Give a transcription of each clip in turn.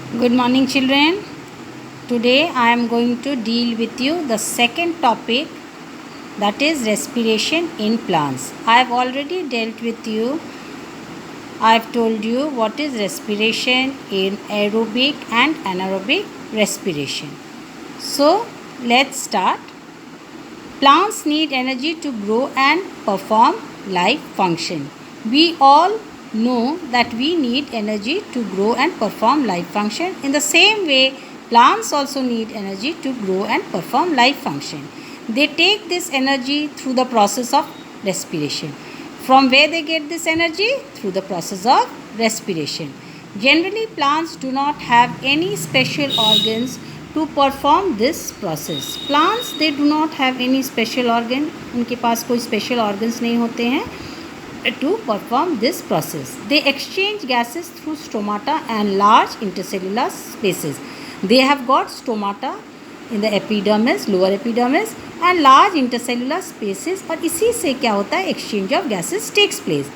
Good morning, children. Today I am going to deal with you the second topic, that is respiration in plants. I have already dealt with you. I have told you what is respiration in aerobic and anaerobic respiration. So let's start. Plants need energy to grow and perform life function. We all know that we need energy to grow and perform life function. In the same way, plants also need energy to grow and perform life function. They take this energy through the process of respiration. From where they get this energy? Through the process of respiration. Generally, plants do not have any special organs to perform this process. Plants, they do not have any special organ. उनके पास कोई special organs नहीं होते हैं to perform this process. They exchange gases through stomata and large intercellular spaces. They have got stomata in the epidermis, lower epidermis, and large intercellular spaces. और इसी से क्या होता है? Exchange of gases takes place.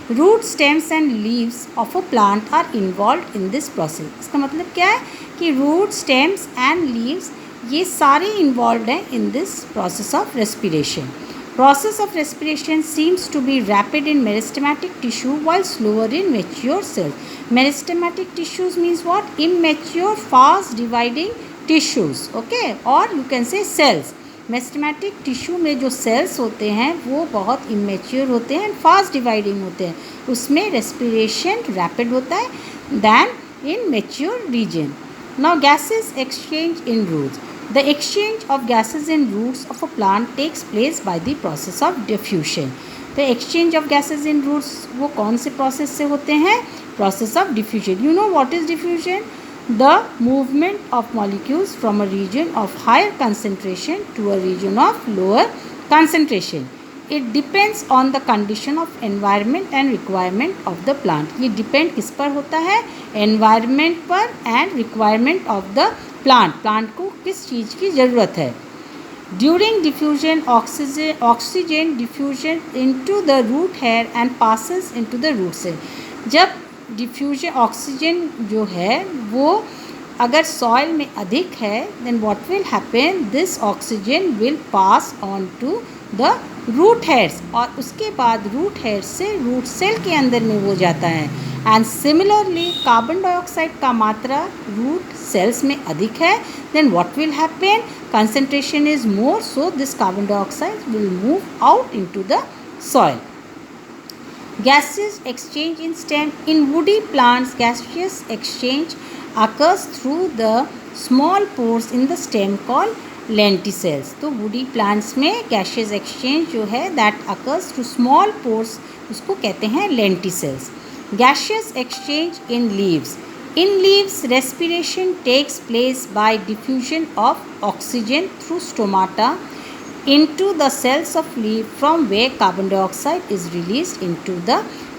Root, stems and leaves of a plant are involved in this process. इसका मतलब क्या है कि root, stems and leaves ये सारे involved हैं in this process of respiration. Process of respiration seems to be rapid in meristematic tissue while slower in mature cells. Meristematic tissues means what? Immature, fast dividing tissues. Okay, or you can say cells. Meristematic tissue में जो sales होते हैं वो बहुत immature होते हैं and fast dividing होते हैं. उसमें रेस्पिरेशन रैपिड होता है than in mature region. Now gases exchange in roots. The exchange of gases in roots of a plant takes place by the process of diffusion. The exchange of gases in roots वो कौन से process से होते हैं? Process of diffusion. You know what is diffusion? The movement of molecules from a region of higher concentration to a region of lower concentration. It depends on the condition of environment and requirement of the plant. ये depend किस पर होता है? Environment पर and requirement of the plant. Plant को किस चीज़ की ज़रूरत है? During diffusion, oxygen diffusion into the root hair and passes into the root cell. जब डिफ्यूजन ऑक्सीजन जो है वो अगर सॉइल में अधिक है then what will happen? This oxygen will pass on to the root hairs और उसके बाद रूट हेयर से रूट सेल के अंदर में वो जाता है. एंड सिमिलरली कार्बन डाइऑक्साइड का मात्रा रूट सेल्स में अधिक है then what will happen? Concentration is more, so this carbon dioxide will move out into the soil. Gaseous exchange in stem. In woody plants, gaseous exchange occurs through the small pores in the stem called lenticels. तो woody plants में gaseous exchange जो है that occurs through small pores उसको कहते हैं lenticels. Gaseous exchange in leaves. In leaves, respiration takes place by diffusion of oxygen through stomata into the cells of leaf from where carbon dioxide is released into the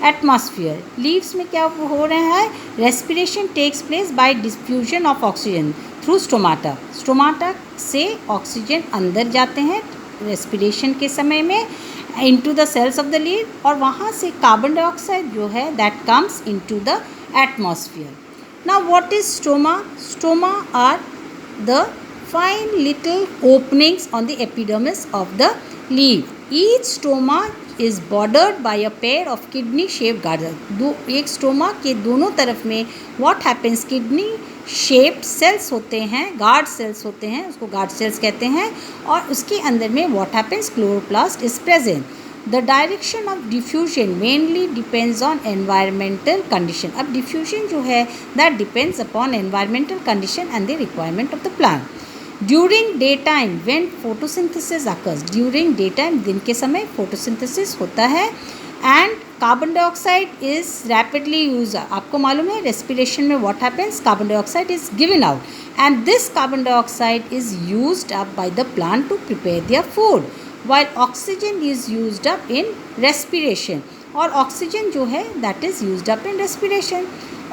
atmosphere. Leaves में क्या हो रहा है? Respiration takes place by diffusion of oxygen through stomata. Stomata से oxygen अंदर जाते हैं respiration के समय में into the cells of the leaf और वहाँ से कार्बन डाइऑक्साइड जो है that comes into the atmosphere. Now what is stoma? Stoma are the fine little openings on the epidermis of the leaf. Each stoma is bordered by a pair of kidney shaped guards. एक stoma के दोनों तरफ में what happens? Kidney shaped cells होते हैं, guard cells होते हैं, उसको गार्ड सेल्स कहते हैं और उसके अंदर में what happens? Chloroplast is present. The direction of diffusion mainly depends on environmental condition. अब diffusion जो है that depends upon environmental condition and the requirement of the plant. During daytime when photosynthesis occurs. During daytime दिन के समय photosynthesis होता है and carbon dioxide is rapidly used. आपको मालूम है respiration में what happens? Carbon dioxide is given out and this carbon dioxide is used up by the plant to prepare their food while oxygen is used up in respiration. और oxygen जो है that is used up in respiration.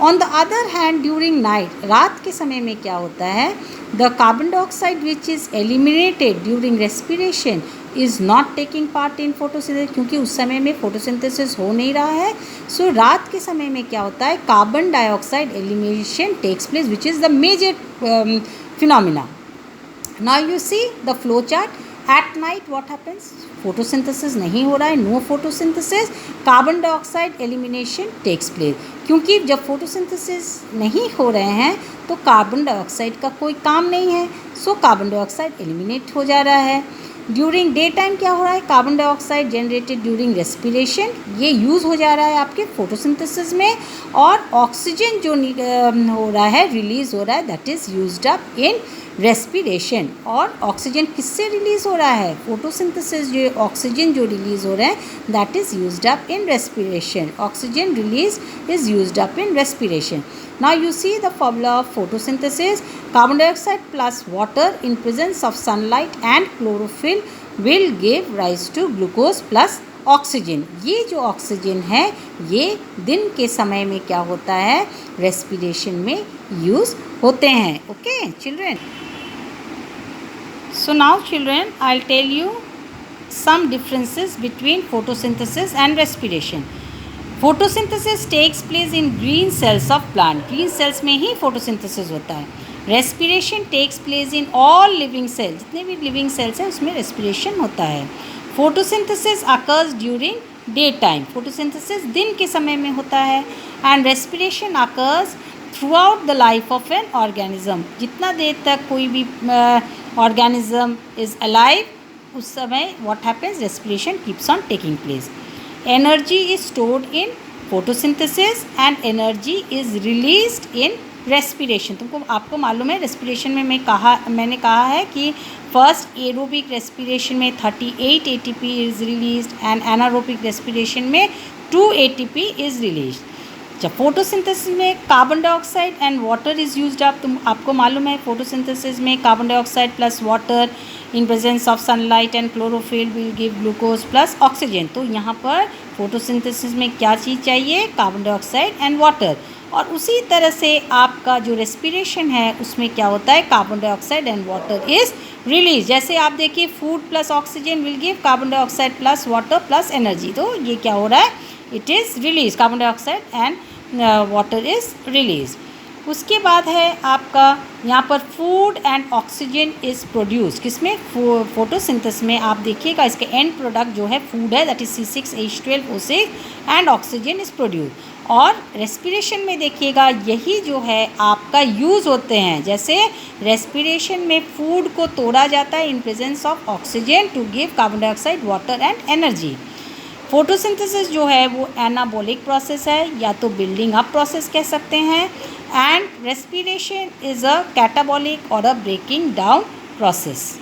On the other hand, during night, रात के समय में क्या होता है? The carbon dioxide which is eliminated during respiration is not taking part in photosynthesis, क्योंकि उस समय में फोटोसिंथेसिस हो नहीं रहा है. सो रात के समय में क्या होता है, carbon dioxide elimination takes place, which is the major phenomena. Now you see the flow chart. At night what happens, photosynthesis नहीं हो रहा है, no photosynthesis, carbon dioxide elimination takes place. क्योंकि जब फोटोसिंथेसिस नहीं हो रहे हैं तो कार्बन डाइऑक्साइड का कोई काम नहीं है, सो कार्बन डाइऑक्साइड एलिमिनेट हो जा रहा है. ड्यूरिंग डे टाइम क्या हो रहा है, carbon dioxide generated during respiration, ये यूज़ हो जा रहा है आपके फोटोसिंथेसिस में, और ऑक्सीजन जो हो रहा है, रिलीज हो रहा है, that is used up in respiration. और ऑक्सीजन किससे रिलीज़ हो रहा है, फोटोसिंथेसिस, जो ऑक्सीजन जो रिलीज़ हो रहा है that is used up in respiration. Oxygen release is used up in respiration. Now you see the formula of photosynthesis. Carbon dioxide plus water in presence of sunlight and chlorophyll will give rise to glucose plus oxygen. ये जो oxygen है ये दिन के समय में क्या होता है, रेस्पिरेशन में यूज़ होते हैं. Okay children. So now children, I'll tell you some differences between photosynthesis and respiration. Photosynthesis takes place in green cells of plant, green cells में ही फोटोसिंथेसिस होता है. Respiration takes place in all living cells, जितने भी living cells हैं उसमें respiration होता है. Photosynthesis occurs during day time, photosynthesis दिन के समय में होता है. And respiration occurs throughout the life of an organism, जितना देर तक कोई भी ऑर्गेनिज्म इज़ अलाइव उस समय what happens, respiration keeps on taking place. Energy is stored in photosynthesis and energy is released in respiration. आपको मालूम है रेस्पिरेशन में मैंने कहा है कि फर्स्ट एरोबिक रेस्पिरेशन में 38 ATP is released and anaerobic respiration में 2 ATP इज़ रिलीज्ड. जब फोटोसिंथेसिस में carbon dioxide and water is used up, तो आपको मालूम है फोटोसिंथेसिस में carbon dioxide plus water in presence of sunlight and chlorophyll will give glucose plus oxygen. तो यहाँ पर फोटोसिंथेसिस में क्या चीज़ चाहिए, कार्बन डाइऑक्साइड एंड वाटर. और उसी तरह से आपका जो रेस्पिरेशन है उसमें क्या होता है, carbon dioxide and water is release. जैसे आप देखिए food plus oxygen will give carbon dioxide plus water plus energy. तो ये क्या हो रहा है, it is release, carbon dioxide and water is release. उसके बाद है आपका यहाँ पर food and oxygen is produce, किसमें, फोटोसिंथेसिस में. आप देखिएगा इसके एंड प्रोडक्ट जो है फूड है, that is C6H12O6 and oxygen is produce. और रेस्पिरेशन में देखिएगा यही जो है आपका यूज़ होते हैं. जैसे रेस्पिरेशन में फूड को तोड़ा जाता है in presence of oxygen to give carbon dioxide, water and energy. Photosynthesis जो है वो एनाबॉलिक प्रोसेस है या तो बिल्डिंग अप प्रोसेस कह सकते हैं. And respiration is a catabolic और अ ब्रेकिंग डाउन प्रोसेस.